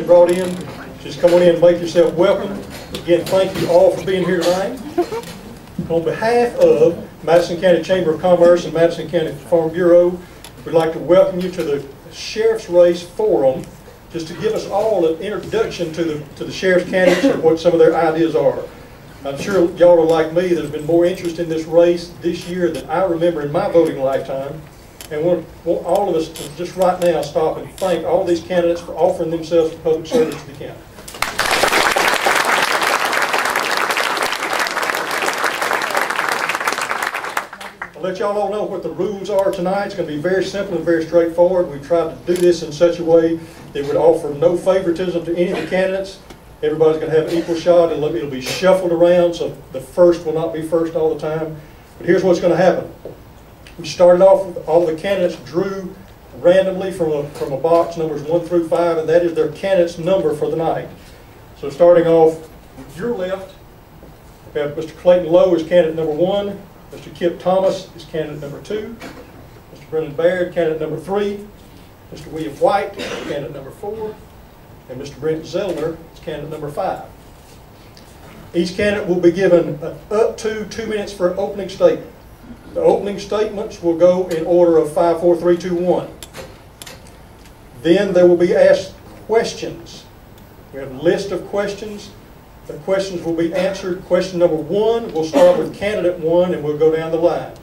Brought in, just come on in and make yourself welcome. Again, thank you all for being here tonight. On behalf of Madison County Chamber of Commerce and Madison County Farm Bureau, we'd like to welcome you to the Sheriff's Race Forum, just to give us all an introduction to the sheriff's candidates and what some of their ideas are. I'm sure y'all are like me. There's been more interest in this race this year than I remember in my voting lifetime. And want all of us to just right now stop and thank all these candidates for offering themselves for public service to the county. I'll let y'all all know what the rules are tonight. It's going to be very simple and very straightforward. We've tried to do this in such a way that would offer no favoritism to any of the candidates. Everybody's going to have an equal shot, and it'll be shuffled around, so the first will not be first all the time. But here's what's going to happen. We started off with all the candidates drew randomly from a box, numbers 1 through 5, and that is their candidate's number for the night. So starting off with your left, we have Mr. Clayton Lowe as candidate number 1, Mr. Kip Thomas is candidate number 2, Mr. Brenan Baird, candidate number 3, Mr. William White, candidate number 4, and Mr. Brent Zellner is candidate number 5. Each candidate will be given up to 2 minutes for an opening statement. The opening statements will go in order of 5, 4, 3, 2, 1. Then they will be asked questions. We have a list of questions. The questions will be answered. Question number 1 will start with candidate 1 and we'll go down the line.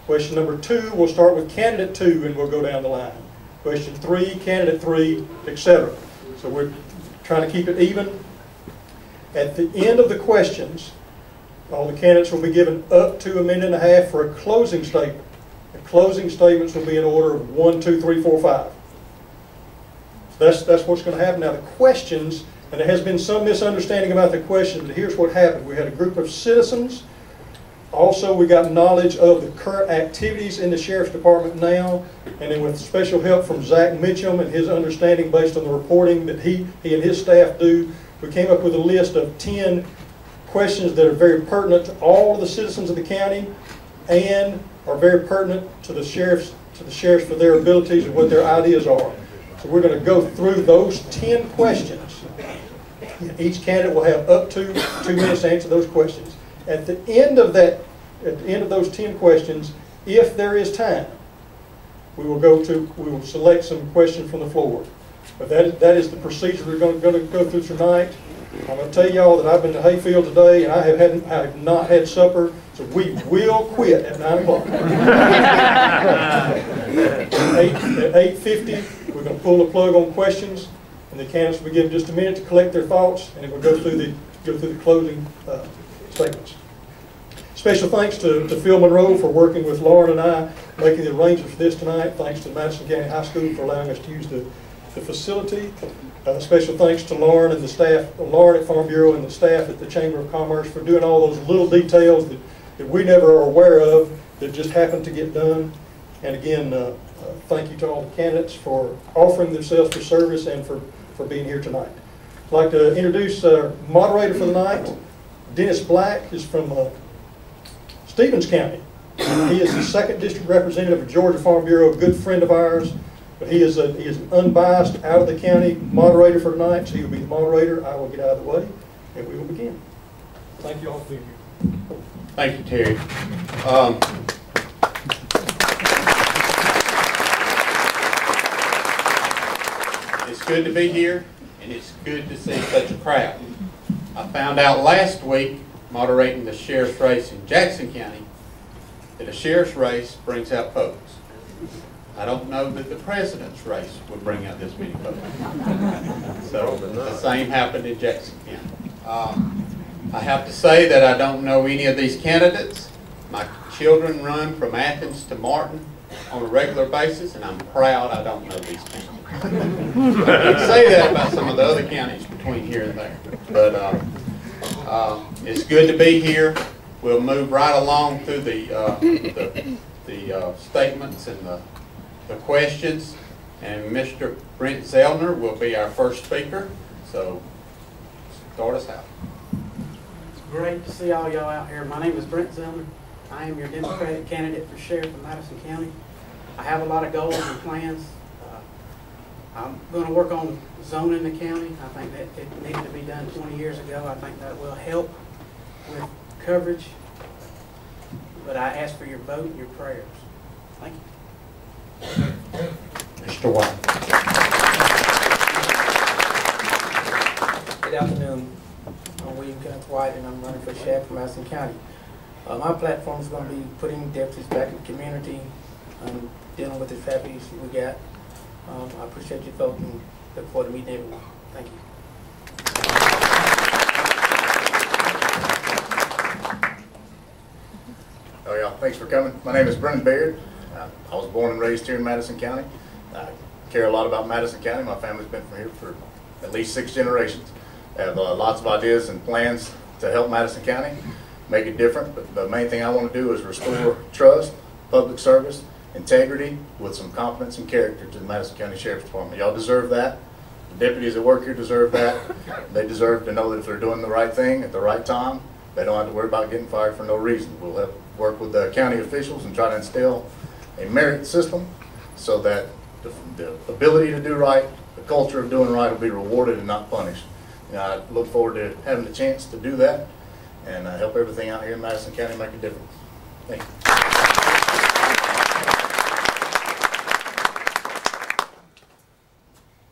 Question number 2 will start with candidate 2 and we'll go down the line. Question 3, candidate 3, etc. So we're trying to keep it even. At the end of the questions, all the candidates will be given up to 1.5 minutes for a closing statement. The closing statements will be in order of 1, 2, 3, 4, 5. That's what's going to happen. Now the questions, and there has been some misunderstanding about the questions, but here's what happened. We had a group of citizens. Also, we got knowledge of the current activities in the Sheriff's Department now, and then with special help from Zach Mitchum and his understanding based on the reporting that he and his staff do, we came up with a list of 10 questions that are very pertinent to all of the citizens of the county and are very pertinent to the sheriffs for their abilities and what their ideas are. So we're going to go through those 10 questions. Each candidate will have up to 2 minutes to answer those questions. At the end of those 10 questions, if there is time, we will select some questions from the floor. But that is the procedure we're going to go through tonight. I'm going to tell y'all that I've been to Hayfield today and I have not had supper, so we will quit at 9 o'clock. At 8:50, we're going to pull the plug on questions, and the candidates will be given just a minute to collect their thoughts, and then we'll go through the closing statements. Special thanks to Phil Monroe for working with Lauren and I, making the arrangements for this tonight. Thanks to Madison County High School for allowing us to use the facility. Special thanks to Lauren and the staff, Lauren at Farm Bureau and the staff at the Chamber of Commerce for doing all those little details that we never are aware of that just happen to get done. And again, thank you to all the candidates for offering themselves for service and for being here tonight. I'd like to introduce our moderator for the night. Dennis Black is from Stevens County. He is the 2nd District Representative of Georgia Farm Bureau, a good friend of ours. But he is an unbiased, out of the county moderator for tonight, so he'll be the moderator. I will get out of the way, and we will begin. Thank you all for being here. Thank you, Terry. It's good to be here, and it's good to see such a crowd. I found out last week, moderating the sheriff's race in Jackson County, that a sheriff's race brings out folks. I don't know that the president's race would bring out this many folks. So the same happened in Jackson County. I have to say that I don't know any of these candidates. My children run from Athens to Martin on a regular basis, and I'm proud I don't know these counties. I can say that about some of the other counties between here and there. But it's good to be here. We'll move right along through the statements and the questions, and Mr. Brent Zellner will be our first speaker, so start us out. It's great to see all y'all out here. My name is Brent Zellner. I am your Democratic candidate for Sheriff of Madison County. I have a lot of goals and plans. I'm going to work on zoning the county. I think that it needed to be done 20 years ago. I think that will help with coverage. But I ask for your vote and your prayers. Thank you. Mr. White. Good afternoon. I'm William Kenneth White, and I'm running for sheriff for Madison County. My platform is going to be putting deputies back in the community, dealing with the traffic issue we got. I appreciate your vote and look forward to meeting everyone. Thank you. Oh yeah, thanks for coming. My name is Brenan Baird. I was born and raised here in Madison County. I care a lot about Madison County. My family's been from here for at least 6 generations. I have lots of ideas and plans to help Madison County make it different, but the main thing I want to do is restore trust, public service, integrity with some competence and character to the Madison County Sheriff's Department. Y'all deserve that. The deputies that work here deserve that. They deserve to know that if they're doing the right thing at the right time, they don't have to worry about getting fired for no reason. We'll have work with the county officials and try to instill a merit system so that the ability to do right, the culture of doing right will be rewarded and not punished. I look forward to having the chance to do that and help everything out here in Madison County make a difference. Thank you.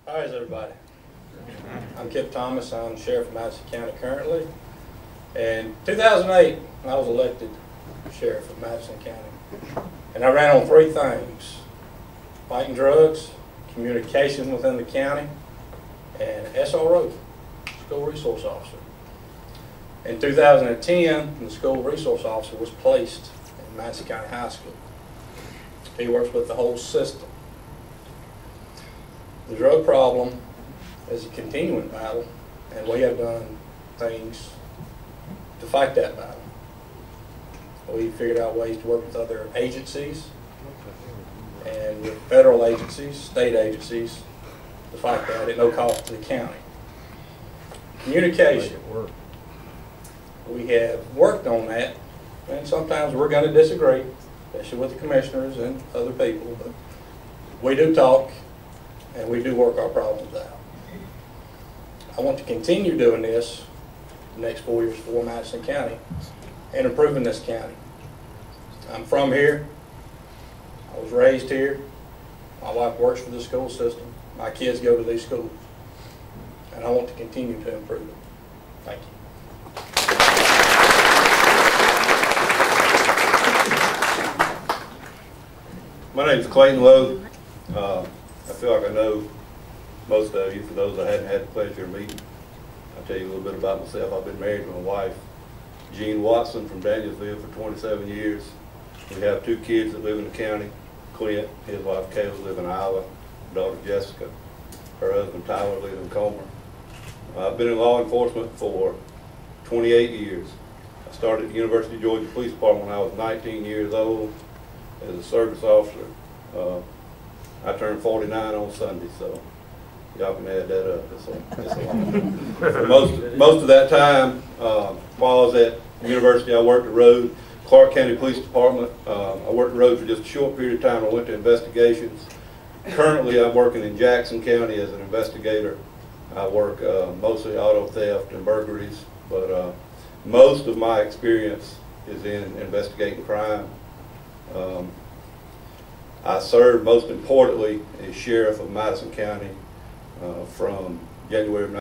How is everybody? I'm Kip Thomas. I'm Sheriff of Madison County currently. In 2008, I was elected Sheriff of Madison County. And I ran on 3 things: fighting drugs, communication within the county, and SRO, School Resource Officer. In 2010, the School Resource Officer was placed in Madison County High School. He works with the whole system. The drug problem is a continuing battle, and we have done things to fight that battle. We figured out ways to work with other agencies and with federal agencies, state agencies, to fight that at no cost to the county. Communication. We have worked on that, and sometimes we're going to disagree, especially with the commissioners and other people, but we do talk and we do work our problems out. I want to continue doing this the next 4 years for Madison County and improving this county. I'm from here. I was raised here. My wife works for the school system. My kids go to these schools. And I want to continue to improve it. Thank you. My name is Clayton Lowe. I feel like I know most of you. For those I hadn't had the pleasure of meeting, I'll tell you a little bit about myself. I've been married to my wife, Jean Watson, from Danielsville for 27 years. We have 2 kids that live in the county. Clint, his wife Kayla, live in Iowa. Daughter Jessica, her husband Tyler live in Comer. I've been in law enforcement for 28 years. I started at the University of Georgia Police Department when I was 19 years old as a service officer. I turned 49 on Sunday, so y'all can add that up. It's a lot. most of that time, while I was at the university, I worked the road, Clark County Police Department. I worked the road for just a short period of time. I went to investigations. Currently, I'm working in Jackson County as an investigator. I work mostly auto theft and burglaries, but most of my experience is in investigating crime. I served most importantly as Sheriff of Madison County from January of